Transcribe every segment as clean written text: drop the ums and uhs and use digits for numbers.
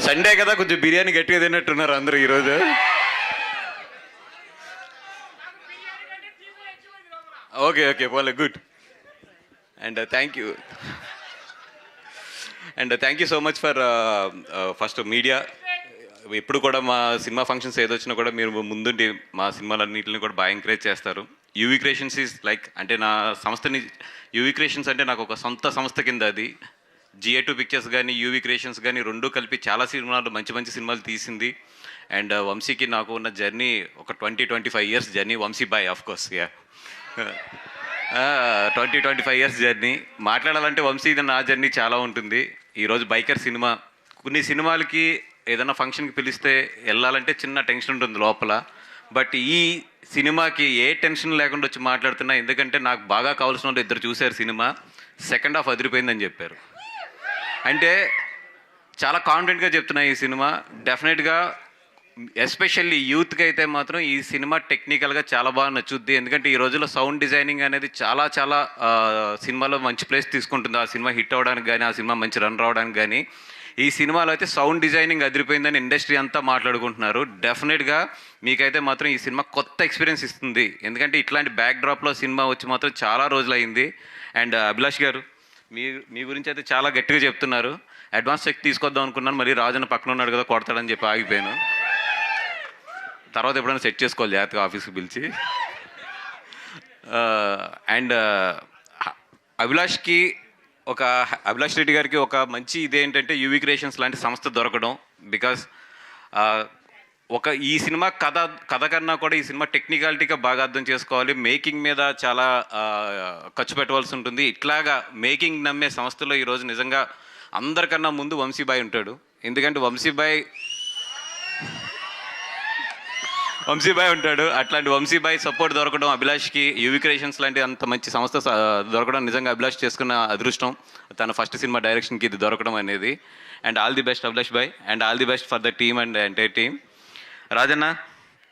Sunday కదా, కొంచెం బిర్యానీ గట్టిగా తిన్నట్టున్నారు అందరూ ఈరోజు. ఓకే ఓకే, పోలే, good. And thank you so much for first media. ఎప్పుడు కూడా మా సినిమా ఫంక్షన్స్ ఏదొచ్చినా కూడా మీరు ముందుండి మా సినిమాలన్నింటిని కూడా బాగా ఎంకరేజ్ చేస్తారు. యూవీ క్రియేషన్స్ ఈజ్ లైక్, అంటే నా సంస్థని, యూవీ క్రియేషన్స్ అంటే నాకు ఒక సొంత సంస్థ కింద. అది GA2 పిక్చర్స్ కానీ యూవీ క్రియేషన్స్ కానీ రెండూ కలిపి చాలా సినిమాలు, మంచి మంచి సినిమాలు తీసింది. అండ్ వంశీకి నాకు ఉన్న జర్నీ ఒక 20-25 ఇయర్స్ జర్నీ. వంశీ బాయ్ of course, yeah. 20-25 years journey. మాట్లాడాలంటే వంశీ నా జర్నీ చాలా ఉంటుంది. ఈరోజు బైకర్ సినిమా, కొన్ని సినిమాలకి ఏదైనా ఫంక్షన్కి పిలిస్తే వెళ్ళాలంటే చిన్న టెన్షన్ ఉంటుంది లోపల. బట్ ఈ సినిమాకి ఏ టెన్షన్ లేకుండా వచ్చి మాట్లాడుతున్నా, ఎందుకంటే నాకు బాగా కావాల్సిన వాళ్ళు ఇద్దరు చూశారు సినిమా. సెకండ్ హాఫ్ అదిరిపోయిందని చెప్పారు. అంటే చాలా కాన్ఫిడెంట్గా చెప్తున్నా, ఈ సినిమా డెఫినెట్గా ఎస్పెషల్లీ యూత్కి అయితే మాత్రం ఈ సినిమా టెక్నికల్గా చాలా బాగా నచ్చుద్ది. ఎందుకంటే ఈ రోజుల్లో సౌండ్ డిజైనింగ్ అనేది చాలా చాలా సినిమాలో మంచి ప్లేస్ తీసుకుంటుంది. ఆ సినిమా హిట్ అవ్వడానికి కానీ, ఆ సినిమా మంచి రన్ రావడానికి కానీ. ఈ సినిమాలో అయితే సౌండ్ డిజైనింగ్ అదిరిపోయిందని ఇండస్ట్రీ అంతా మాట్లాడుకుంటున్నారు. డెఫినెట్గా మీకైతే మాత్రం ఈ సినిమా కొత్త ఎక్స్పీరియన్స్ ఇస్తుంది. ఎందుకంటే ఇట్లాంటి బ్యాక్ డ్రాప్లో సినిమా వచ్చి మాత్రం చాలా రోజులైంది. అండ్ అభిలాష్ గారు, మీ గురించి అయితే చాలా గట్టిగా చెప్తున్నారు. అడ్వాన్స్ చెక్ తీసుకొద్దాం అనుకున్నాను, మరి రాజన్న పక్కన ఉన్నాడు కదా కొడతాడని చెప్పి ఆగిపోయాను. తర్వాత ఎప్పుడైనా సెట్ చేసుకోవాలి జాగ్రత్తగా ఆఫీస్కి పిలిచి. అండ్ అభిలాష్ రెడ్డి గారికి ఒక మంచి ఇదేంటంటే యూవీ క్రియేషన్స్ లాంటి సంస్థ దొరకడం. బికాస్ ఈ సినిమా కథ కన్నా కూడా ఈ సినిమా టెక్నికాలిటీగా బాగా అర్థం చేసుకోవాలి. మేకింగ్ మీద చాలా ఖర్చు పెట్టవలసి ఉంటుంది. ఇట్లాగా మేకింగ్ నమ్మే సంస్థలో ఈరోజు నిజంగా అందరికన్నా ముందు వంశీబాయ్ ఉంటాడు. ఎందుకంటే వంశీబాయ్ ఉంటాడు. అట్లాంటి వంశీబాయ్ సపోర్ట్ దొరకడం అభిలాష్కి, యూవీ క్రియేషన్స్ లాంటి అంత మంచి సంస్థ దొరకడం నిజంగా అభిలాష్ చేసుకున్న అదృష్టం. తన ఫస్ట్ సినిమా డైరెక్షన్కి ఇది దొరకడం అనేది. And all the best Abhilash బాయ్, and all the best for the team and entire team. Rajanna,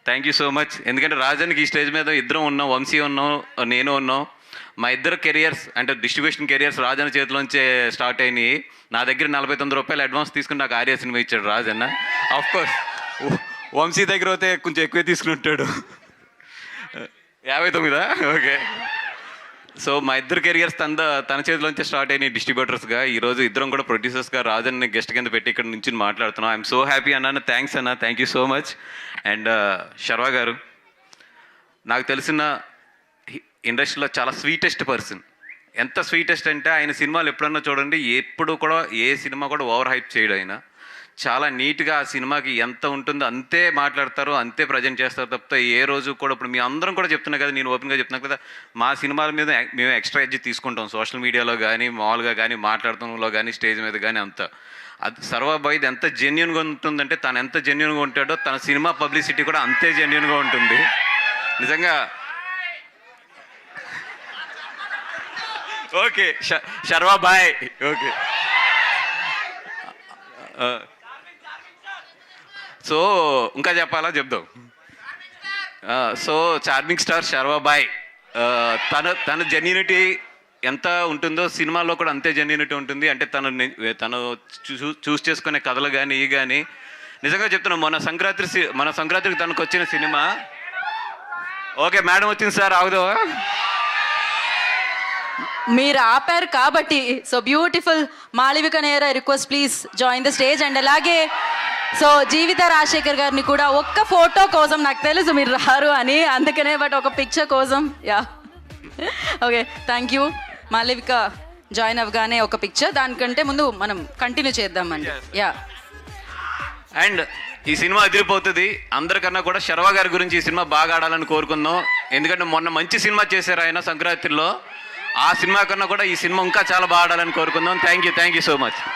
thank you so much. ఎందుకంటే రాజన్కి ఈ స్టేజ్ మీద ఇద్దరం ఉన్నాం, వంశీ ఉన్నాం, నేను ఉన్నాం. మా ఇద్దరు కెరియర్స్ అంటే డిస్ట్రిబ్యూషన్ కెరియర్స్ రాజన్న చేతిలోంచే స్టార్ట్ అయినాయి. నా దగ్గర 49 రూపాయలు అడ్వాన్స్ తీసుకుని నాకు ఆర్య సినిమా ఇచ్చాడు రాజన్న. ఆఫ్ కోర్స్ వంశీ దగ్గర అయితే కొంచెం ఎక్కువే తీసుకుంటాడు, 59. ఓకే. సో మా ఇద్దరు కెరియర్స్ తన చేతిలోంచి స్టార్ట్ అయినాయి డిస్ట్రిబ్యూటర్స్గా. ఈరోజు ఇద్దరం కూడా ప్రొడ్యూసర్స్గా రాజన్ని గెస్ట్ కింద పెట్టి ఇక్కడ నుంచి మాట్లాడుతున్నాం. ఐఎమ్ సో హ్యాపీ అన్న. థ్యాంక్స్ అన్న, thank you so much. And Sharwa గారు, నాకు తెలిసిన ఇండస్ట్రీలో చాలా స్వీటెస్ట్ పర్సన్. ఎంత స్వీటెస్ట్ అంటే ఆయన సినిమాలు ఎప్పుడన్నా చూడండి, ఎప్పుడు కూడా ఏ సినిమా కూడా ఓవర్ హైప్ చేయడు. ఆయన చాలా నీట్గా ఆ సినిమాకి ఎంత ఉంటుందో అంతే మాట్లాడతారు, అంతే ప్రజెంట్ చేస్తారు తప్పితే ఏ రోజు కూడా. ఇప్పుడు మీ అందరం కూడా చెప్తున్నా కదా, నేను ఓపెన్గా చెప్తున్నా కదా, మా సినిమాల మీద మేము ఎక్స్ట్రా ఎడ్జ్ తీసుకుంటాం. సోషల్ మీడియాలో కానీ, మామూలుగా కానీ, మాట్లాడటంలో కానీ, స్టేజ్ మీద కానీ అంతా. అది సర్వాబాయిది ఎంత జెన్యున్గా ఉంటుందంటే, తను ఎంత జెన్యున్గా ఉంటాడో తన సినిమా పబ్లిసిటీ కూడా అంతే జెన్యున్గా ఉంటుంది నిజంగా. ఓకే, శర్వా బాయ్. ఓకే. సో ఇంకా చెప్పాలా, చెప్దాం. సో చార్మింగ్ స్టార్ శర్వా బాయ్, తన జెన్యూనిటీ ఎంత ఉంటుందో సినిమాల్లో కూడా అంతే జెన్యూనిటీ ఉంటుంది. అంటే తను చూస్ చేసుకునే కథలు కానీ ఇవి కానీ నిజంగా చెప్తున్నాం. మన సంక్రాంతికి తనకు వచ్చిన సినిమా. ఓకే, మేడం వచ్చింది సార్, ఆగుదావా? మీరు ఆపారు కాబట్టి. సో బ్యూటిఫుల్ మాళవిక నేరా, request please join the stage. And అలాగే సో జీవిత రాజశేఖర్ గారిని కూడా ఒక్క ఫోటో కోసం, నాకు తెలుసు మీరు రారు అని, అందుకనే బట్ ఒక పిక్చర్ కోసం. Yeah, okay, thank you. Malavika join అవ్వగానే ఒక పిక్చర్, దానికంటే ముందు మనం కంటిన్యూ చేద్దామండి. యా. అండ్ ఈ సినిమా అదిరిపోతుంది. అందరికన్నా కూడా శర్వా గారి గురించి ఈ సినిమా బాగా ఆడాలని కోరుకుందాం. ఎందుకంటే మొన్న మంచి సినిమా చేశారు ఆయన సంక్రాంతిలో. ఆ సినిమా కన్నా కూడా ఈ సినిమా ఇంకా చాలా బాగా ఆడాలని కోరుకుందాం. Thank you so much.